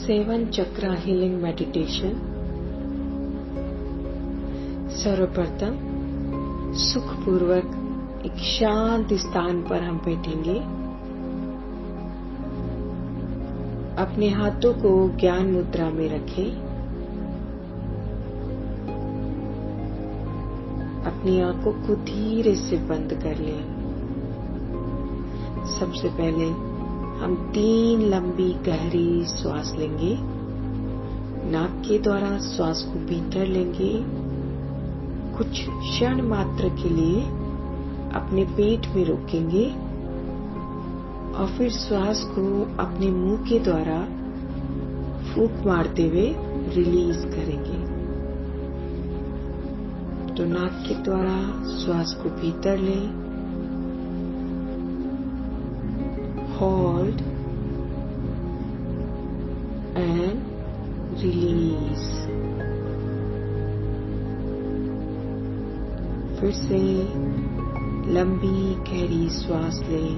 7 चक्रा healing meditation. सर्वप्रथम सुखपूर्वक एक शांत स्थान पर हम बैठेंगे। अपने हाथों को ज्ञान मुद्रा में रखें। अपनी आंखों को धीरे से बंद कर लें। सबसे पहले हम 3 लंबी गहरी श्वास लेंगे। नाक के द्वारा श्वास को भीतर लेंगे। कुछ क्षण मात्र के लिए अपने पेट में रोकेंगे और फिर श्वास को अपने मुंह के द्वारा फूंक मारते हुए रिलीज करेंगे। तो नाक के द्वारा श्वास को भीतर लें, होल्ड एंड रिलीज। फिर से लंबी गहरी श्वास लें,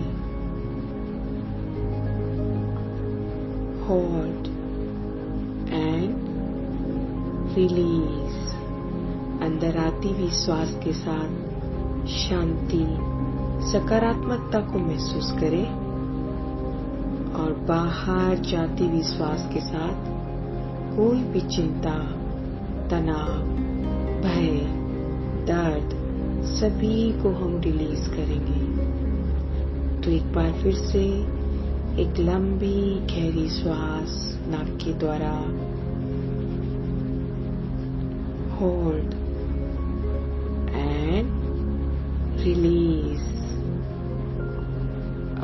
होल्ड एंड रिलीज। अंदर आती हुई श्वास के साथ शांति, सकारात्मकता को महसूस करें और बाहर जाती हुई श्वास के साथ कोई भी चिंता, तनाव, भय, दर्द सभी को हम रिलीज करेंगे। तो एक बार फिर से एक लंबी गहरी श्वास नाक के द्वारा, होल्ड एंड रिलीज।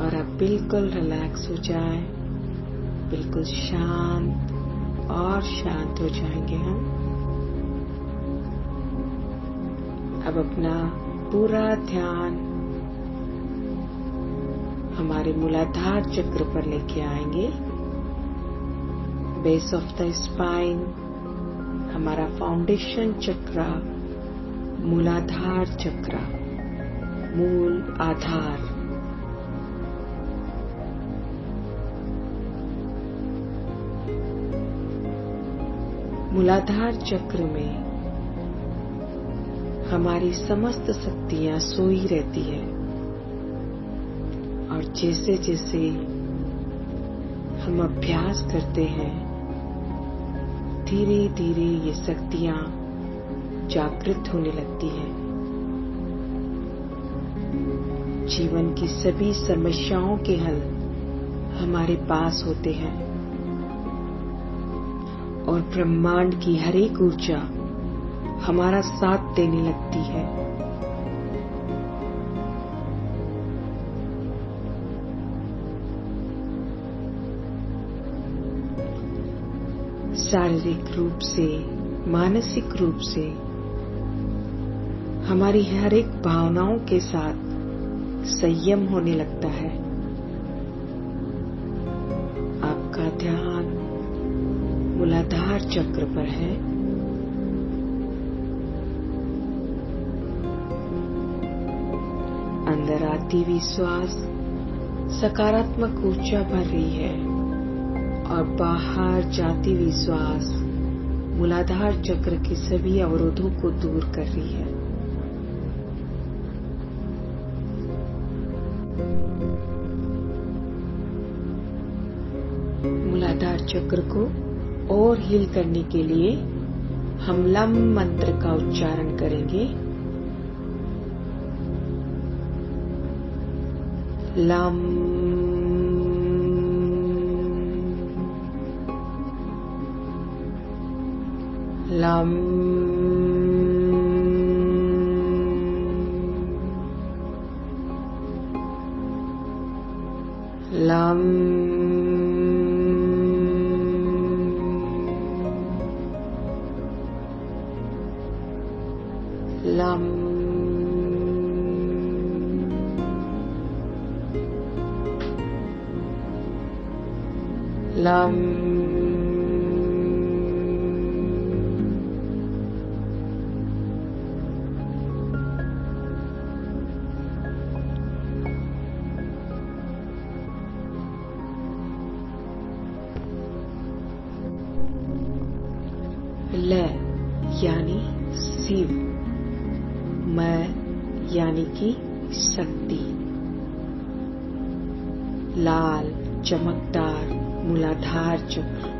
और अब बिल्कुल रिलैक्स हो जाए, बिल्कुल शांत और शांत हो जाएंगे हम। अब अपना पूरा ध्यान हमारे मूलाधार चक्र पर लेके आएंगे। बेस ऑफ द स्पाइन, हमारा फाउंडेशन चक्र, मूलाधार चक्र, मूल आधार। मूलाधार चक्र में हमारी समस्त शक्तियां सोई रहती है और जैसे जैसे हम अभ्यास करते हैं, धीरे धीरे ये शक्तियां जागृत होने लगती हैं। जीवन की सभी समस्याओं के हल हमारे पास होते हैं और ब्रह्मांड की हर एक ऊर्जा हमारा साथ देने लगती है। शारीरिक रूप से, मानसिक रूप से हमारी हर एक भावनाओं के साथ संयम होने लगता है। आपका ध्यान मूलाधार चक्र पर है। अंदर आती हुई श्वास सकारात्मक ऊर्जा भर रही है और बाहर जाती हुई श्वास मूलाधार चक्र के सभी अवरोधों को दूर कर रही है। मूलाधार चक्र को और हील करने के लिए हम लम मंत्र का उच्चारण करेंगे। Lump lump lump lump lump ल यानी शिव, म यानी कि शक्ति, लाल चमकदार मूलाधार चक्र,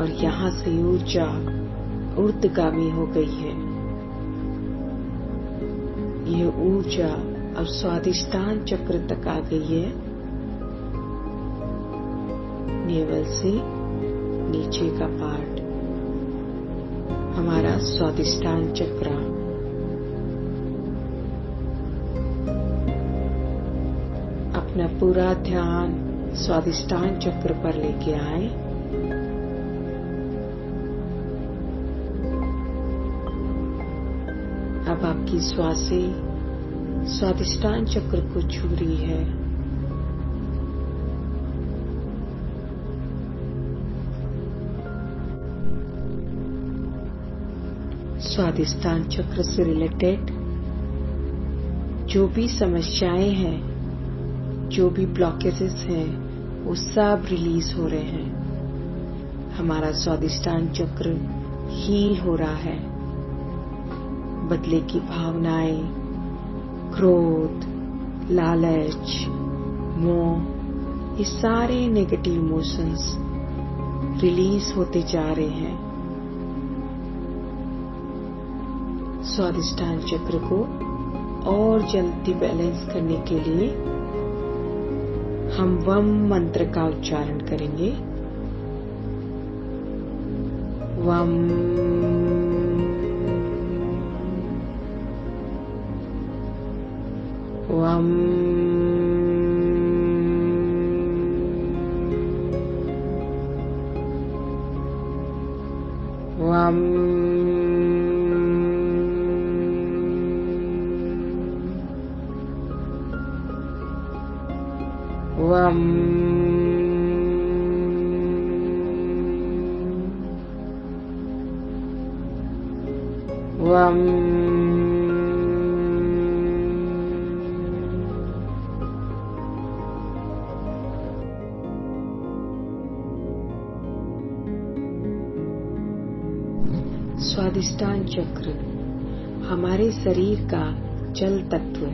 और यहाँ से ऊर्जा ऊर्ध्वगामी हो गई है। यह ऊर्जा अब स्वादिष्टान चक्र तक आ गई है। नेवल से नीचे का पार्ट हमारा स्वादिष्टान चक्र। अपना पूरा ध्यान स्वादिष्टान चक्र पर लेके आए। अब आपकी श्वासें स्वादिष्टान चक्र को छू रही है। स्वादिष्टान चक्र से रिलेटेड जो भी समस्याएं हैं, जो भी ब्लॉकेजेस हैं, वो सब रिलीज हो रहे हैं। हमारा स्वादिष्टान चक्र हील हो रहा है। बदले की भावनाएं, क्रोध, लालच, मोह, ये सारे नेगेटिव इमोशंस रिलीज होते जा रहे हैं। स्वादिष्टान चक्र को और जल्दी बैलेंस करने के लिए हम वम मंत्र का उच्चारण करेंगे। वम वम वम वम वम स्वादिष्टान चक्र हमारे शरीर का जल तत्व।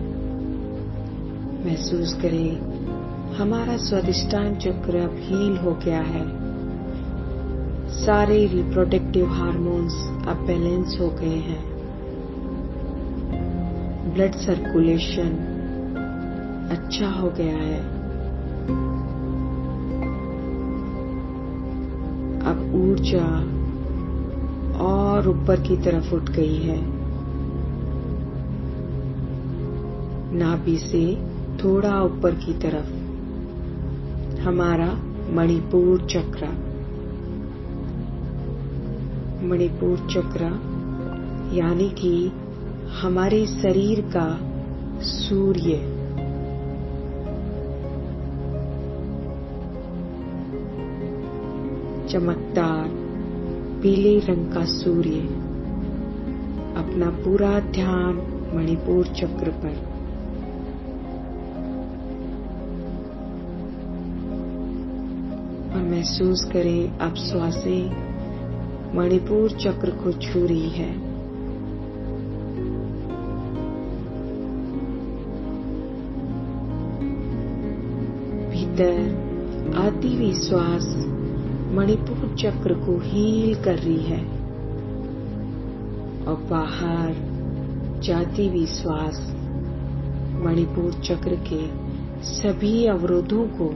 महसूस करें हमारा स्वादिष्टान चक्र अब हील हो गया है। सारे रिप्रोडक्टिव हार्मोन्स अब बैलेंस हो गए हैं। ब्लड सर्कुलेशन अच्छा हो गया है। अब ऊर्जा और ऊपर की तरफ उठ गई है। नाभि से थोड़ा ऊपर की तरफ हमारा मणिपुर चक्र। मणिपुर चक्र यानी कि हमारे शरीर का सूर्य। चमकदार पीले रंग का सूर्य। अपना पूरा ध्यान मणिपुर चक्र पर। और महसूस करें अब श्वासें मणिपुर चक्र को छू रही है। भीतर आती हुई श्वास मणिपुर चक्र को हील कर रही है और बाहर जाती हुई श्वास मणिपुर चक्र के सभी अवरोधों को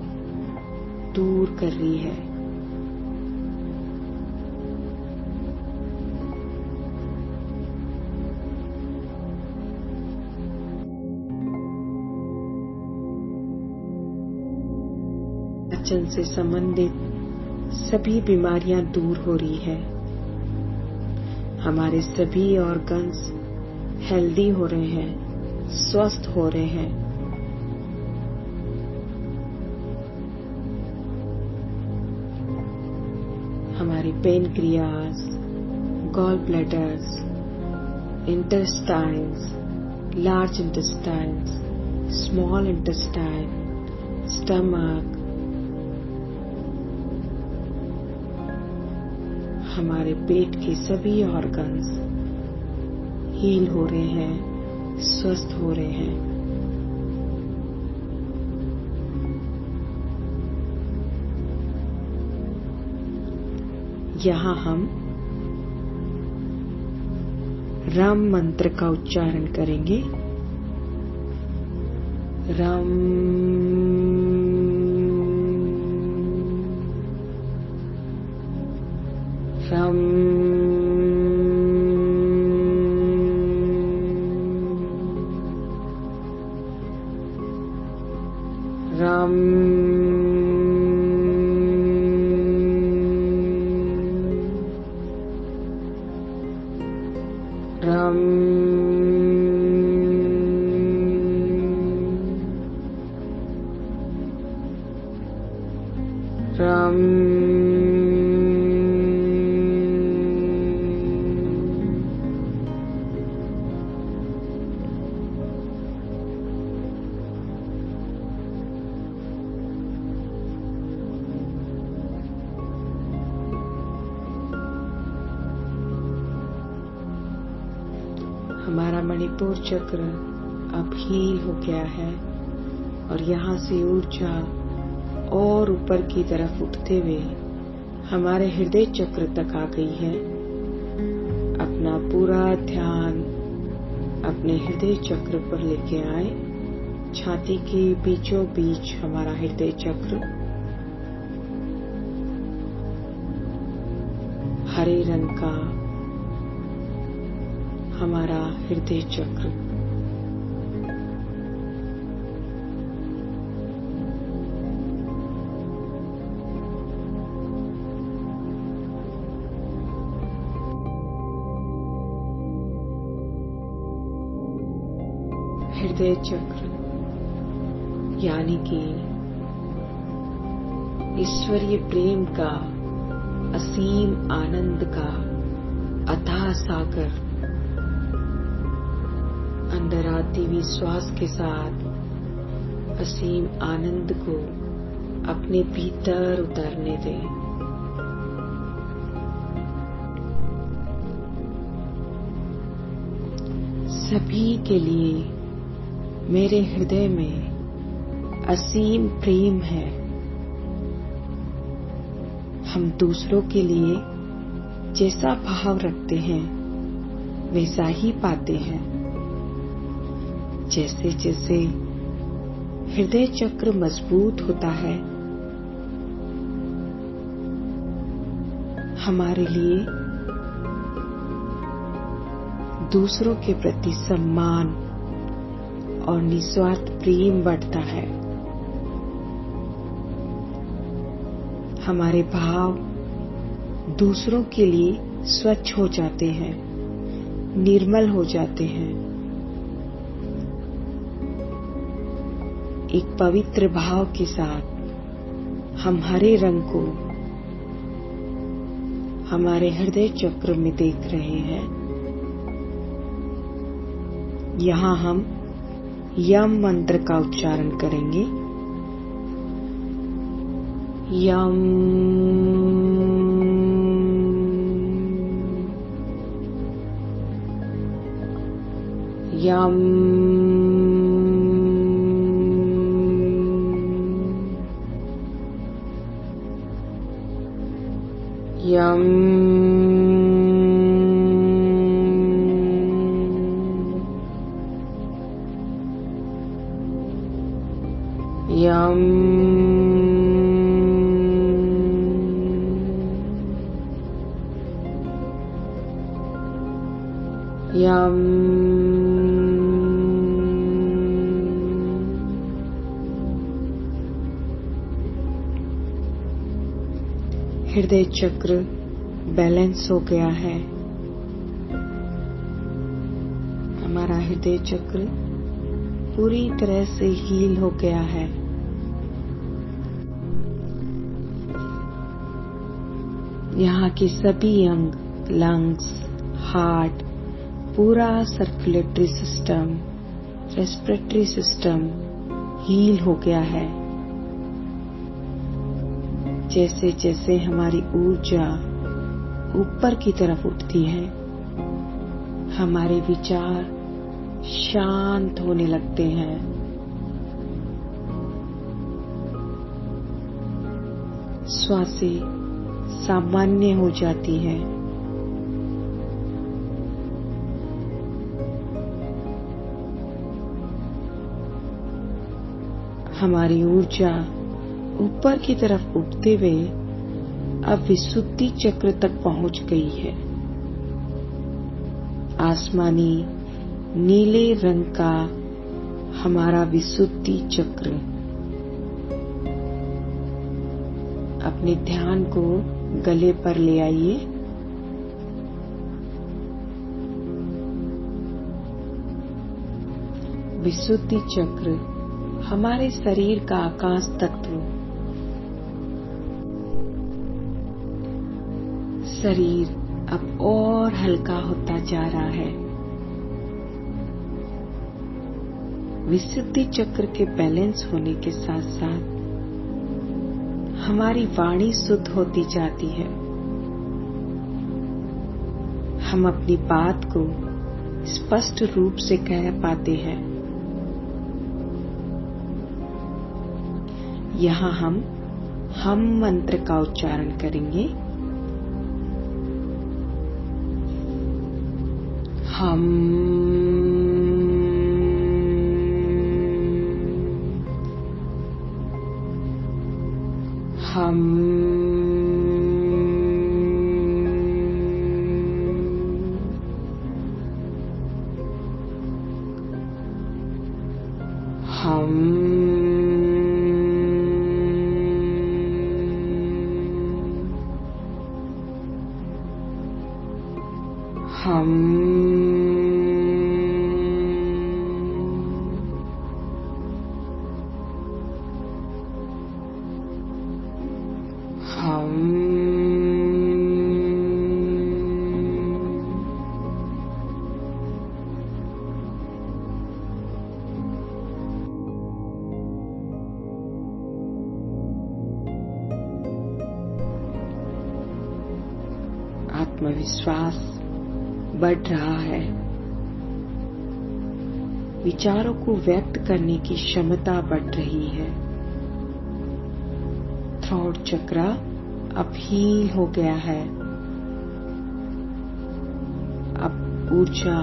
दूर कर रही है। पाचन से संबंधित सभी बीमारियां दूर हो रही है। हमारे सभी ऑर्गन्स हेल्दी हो रहे हैं, स्वस्थ हो रहे हैं। हमारी pancreas, gall bladders, intestines, large intestines, small intestine, stomach, हमारे पेट के सभी ऑर्गन्स हील हो रहे हैं, स्वस्थ हो रहे हैं। यहाँ हम राम मंत्र का उच्चारण करेंगे। राम राम राम राम राम हमारा मणिपुर चक्र अब हील हो गया है और यहाँ से ऊर्जा और ऊपर की तरफ उठते हुए हमारे हृदय चक्र तक आ गई है। अपना पूरा ध्यान अपने हृदय चक्र पर लेके आए। छाती के बीचों बीच हमारा हृदय चक्र, हरे रंग का हमारा हृदय चक्र, हृदय चक्र यानी कि ईश्वरीय प्रेम का, असीम आनंद का अथाह सागर अंदर आती हुई श्वास के साथ असीम आनंद को अपने भीतर उतरने दें। सभी के लिए मेरे हृदय में असीम प्रेम है। हम दूसरों के लिए जैसा भाव रखते हैं वैसा ही पाते हैं। जैसे जैसे हृदय चक्र मजबूत होता है, हमारे लिए दूसरों के प्रति सम्मान और निस्वार्थ प्रेम बढ़ता है। हमारे भाव दूसरों के लिए स्वच्छ हो जाते हैं, निर्मल हो जाते हैं। एक पवित्र भाव के साथ हम हरे रंग को हमारे हृदय चक्र में देख रहे हैं। यहाँ हम यम मंत्र का उच्चारण करेंगे। यम यम यम यम यम हृदय चक्र बैलेंस हो गया है। हमारा हृदय चक्र पूरी तरह से हील हो गया है। यहाँ के सभी अंग, लंग्स, हार्ट, पूरा circulatory system, respiratory system heal हो गया है। जैसे जैसे हमारी ऊर्जा ऊपर की तरफ उठती है, हमारे विचार शांत होने लगते हैं। श्वासें सामान्य हो जाती हैं। हमारी ऊर्जा ऊपर की तरफ उठते हुए अब विशुद्धि चक्र तक पहुंच गई है। आसमानी नीले रंग का हमारा विशुद्धि चक्र। अपने ध्यान को गले पर ले आइए। विशुद्धि चक्र हमारे शरीर का आकाश तत्व। शरीर अब और हल्का होता जा रहा है। विशुद्धि चक्र के बैलेंस होने के साथ साथ हमारी वाणी शुद्ध होती जाती है। हम अपनी बात को स्पष्ट रूप से कह पाते हैं। यहाँ हम मंत्र का उच्चारण करेंगे। हम आत्मविश्वास बढ़ रहा है। विचारों को व्यक्त करने की क्षमता बढ़ रही है। थ्रोट चक्र अब हील हो गया है। अब ऊर्जा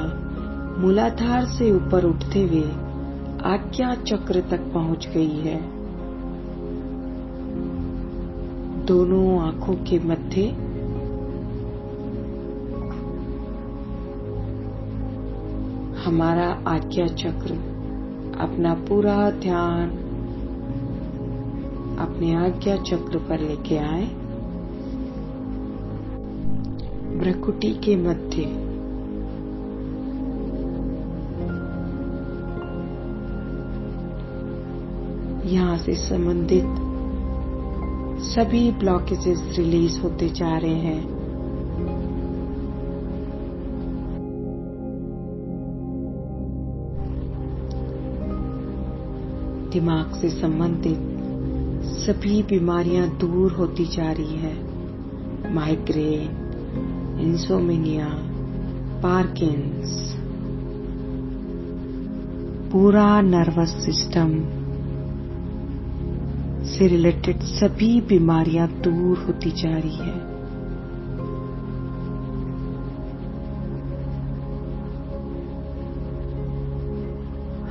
मूलाधार से ऊपर उठते हुए आज्ञा चक्र तक पहुंच गई है। दोनों आंखों के मध्य हमारा आज्ञा चक्र अपना पूरा ध्यान अपने आज्ञा चक्र पर लेके आए। भ्रुकुटी के मध्य यहाँ से संबंधित सभी ब्लॉकेजेस रिलीज होते जा रहे हैं। दिमाग से संबंधित सभी बीमारियां दूर होती जा रही है। माइग्रेन, इंसोम्निया, पार्किंस, पूरा नर्वस सिस्टम से रिलेटेड सभी बीमारियां दूर होती जा रही है।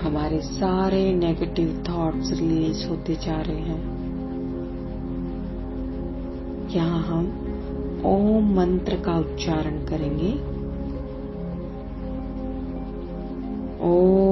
हमारे सारे नेगेटिव थॉट्स रिलीज होते जा रहे हैं। यहाँ हम ओम मंत्र का उच्चारण करेंगे। ओम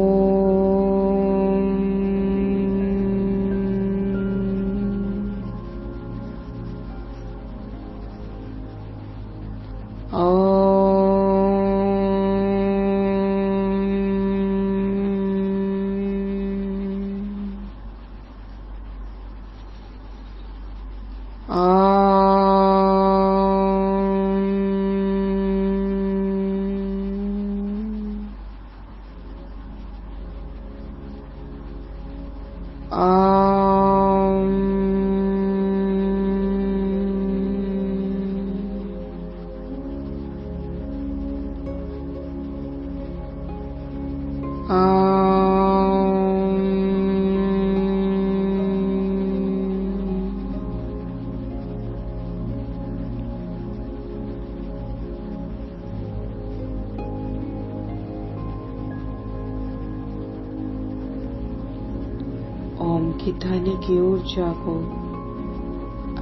की ध्वनि की ऊर्जा को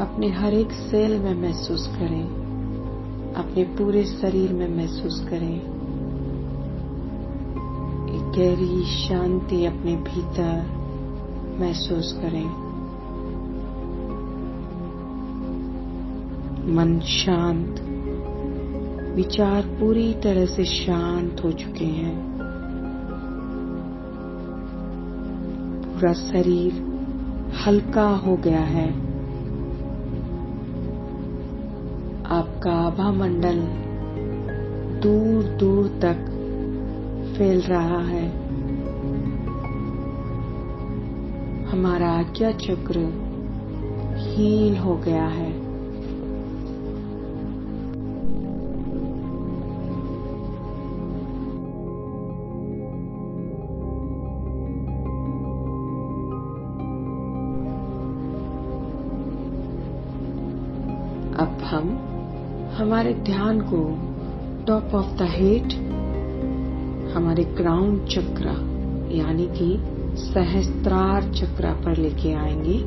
अपने हर एक सेल में महसूस करें, अपने पूरे शरीर में महसूस करें। एक गहरी शांति अपने भीतर महसूस करें। मन शांत, विचार पूरी तरह से शांत हो चुके हैं। पूरा शरीर हल्का हो गया है। आपका आभा मंडल दूर दूर तक फैल रहा है। हमारा आज्ञा चक्र हील हो गया है। अब हम हमारे ध्यान को टॉप ऑफ द हेड, हमारे क्राउन चक्र यानी कि सहस्त्रार चक्र पर लेके आएंगे।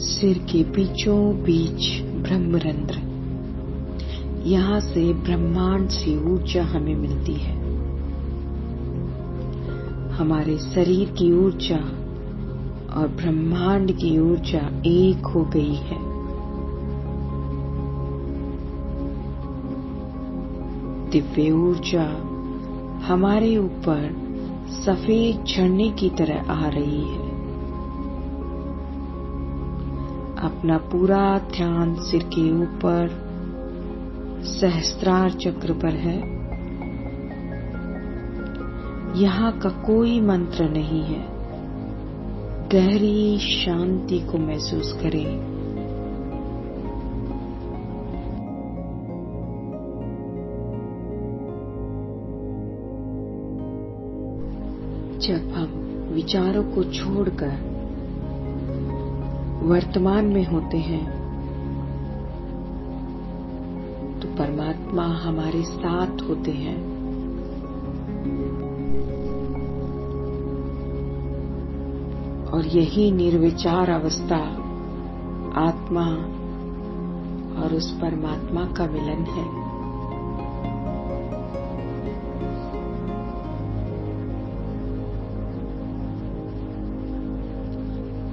सिर के बीचों बीच ब्रह्मरंध्र, यहाँ से ब्रह्मांड से ऊर्जा हमें मिलती है। हमारे शरीर की ऊर्जा और ब्रह्मांड की ऊर्जा एक हो गई है। दिव्य ऊर्जा हमारे ऊपर सफेद झरने की तरह आ रही है। अपना पूरा ध्यान सिर के ऊपर सहस्त्रार चक्र पर है। यहाँ का कोई मंत्र नहीं है। गहरी शांति को महसूस करें। जब हम विचारों को छोड़कर वर्तमान में होते हैं तो परमात्मा हमारे साथ होते हैं। और यही निर्विचार अवस्था आत्मा और उस परमात्मा का मिलन है।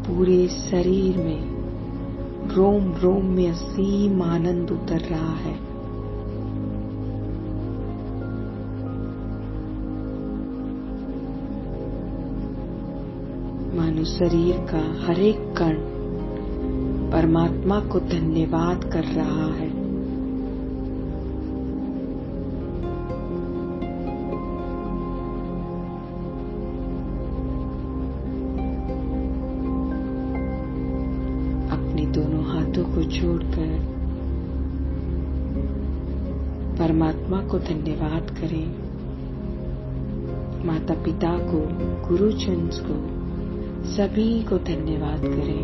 पूरे शरीर में रोम रोम में असीम आनंद उतर रहा है। मानो शरीर का हर एक कण परमात्मा को धन्यवाद कर रहा है। अपने दोनों हाथों को जोड़कर परमात्मा को धन्यवाद करें। माता पिता को, गुरुजन को, सभी को धन्यवाद करें।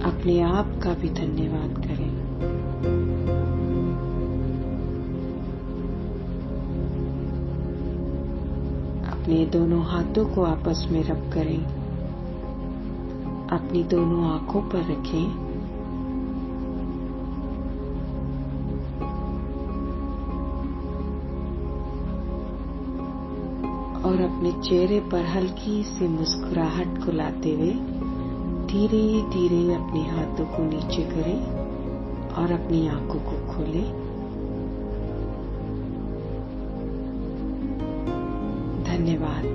अपने आप का भी धन्यवाद करें। अपने दोनों हाथों को आपस में रब करें। अपनी दोनों आंखों पर रखें। और अपने चेहरे पर हल्की सी मुस्कुराहट को लाते हुए धीरे धीरे अपने हाथों को नीचे करें और अपनी आंखों को खोलें। धन्यवाद।